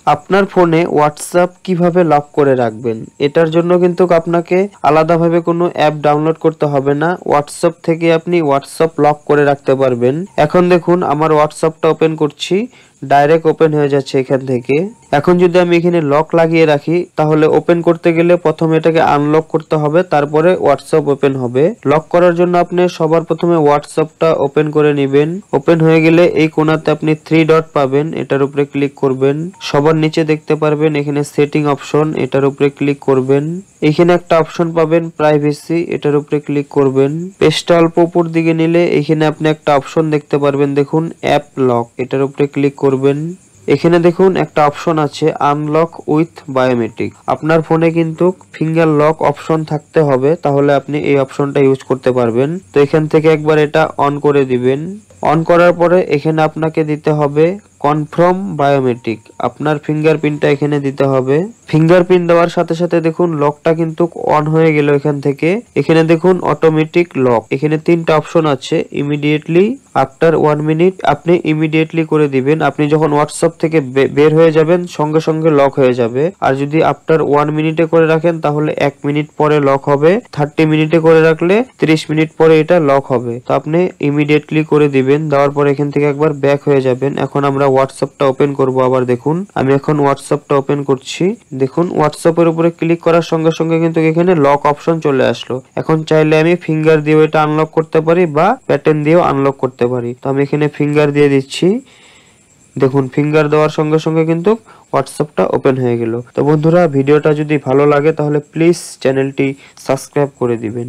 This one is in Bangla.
আপনার ফোনে হোয়াটসঅ্যাপ কিভাবে লক করে রাখবেন, এটার জন্য কিন্তু আপনাকে আলাদাভাবে কোনো অ্যাপ ডাউনলোড করতে হবে না। হোয়াটসঅ্যাপ থেকে আপনি হোয়াটসঅ্যাপ লক করে রাখতে পারবেন। এখন দেখুন আমার হোয়াটসঅ্যাপটা ওপেন করছি, ডাইরেক্ট ওপেন হয়ে যাচ্ছে এখান থেকে। এখন যদি আমি এখানে লক লাগিয়ে রাখি তাহলে ওপেন করতে গেলে প্রথমে এটাকে আনলক করতে হবে, তারপরে হোয়াটসঅ্যাপ ওপেন হবে। লক করার জন্য আপনি সবার প্রথমে হোয়াটসঅ্যাপটা ওপেন করে নেবেন। ওপেন হয়ে গেলে এই কোণাতে আপনি 3 ডট পাবেন, এটার উপরে ক্লিক করবেন। সবার নিচে দেখতে পারবেন এখানে সেটিং অপশন, এটার উপরে ক্লিক করবেন। এখানে একটা অপশন পাবেন প্রাইভেসি, এটার উপরে ক্লিক করবেন। পেজটা অল্প উপর দিকে নিলে এখানে আপনি একটা অপশন দেখতে পারবেন, দেখুন অ্যাপ লক, এটার উপরে ক্লিক করবেন। এখানে দেখুন একটা অপশন আছে আনলক উইথ বায়োমেট্রিক। আপনার ফোনে কিন্তু ফিঙ্গার লক অপশন থাকতে হবে, তাহলে আপনি এই অপশনটা ইউজ করতে পারবেন। তো এখান থেকে একবার এটা অন করে দিবেন। অন করার পরে এখানে আপনাকে দিতে হবে কনফার্ম বায়োমেট্রিক, আপনার ফিঙ্গারপ্রিন্টটা এখানে দিতে হবে। ফিঙ্গারপ্রিন্ট দেওয়ার সাথে সাথে দেখুন লকটা কিন্তু অন হয়ে গেল। এখান থেকে এখানে দেখুন অটোমেটিক লক, এখানে 3টা অপশন আছে। ইমিডিয়েটলি, আফটার 1 মিনিট, আপনি ইমিডিয়েটলি করে দিবেন। আপনি যখন হোয়াটসঅ্যাপ থেকে বের হয়ে যাবেন সঙ্গে সঙ্গে লক হয়ে যাবে। আর যদি আফটার 1 মিনিটে করে রাখেন তাহলে 1 মিনিট পরে লক হবে। 30 মিনিটে করে রাখলে 30 মিনিট পরে এটা লক হবে। তো আপনি ইমিডিয়েটলি করে দিবেন। দেওয়ার পর এখান থেকে একবার ব্যাক হয়ে যাবেন। এখন আমরা হোয়াটসঅ্যাপটা ওপেন করব। আবার দেখুন আমি এখন হোয়াটসঅ্যাপটা ওপেন করছি। দেখুন হোয়াটসঅ্যাপের উপরে ক্লিক করার সঙ্গে সঙ্গে কিন্তু এখানে লক অপশন চলে আসলো। এখন চাইলে আমি ফিঙ্গার দিয়ে এটা আনলক করতে পারি বা প্যাটার্ন দিয়েও আনলক করতে পারি। তো আমি এখানে ফিঙ্গার দিয়ে দিচ্ছি। দেখুন ফিঙ্গার দেওয়ার সঙ্গে সঙ্গে কিন্তু হোয়াটসঅ্যাপটা ওপেন হয়ে গেল। তো বন্ধুরা, ভিডিওটা যদি ভালো লাগে তাহলে প্লিজ চ্যানেলটি সাবস্ক্রাইব করে দিবেন।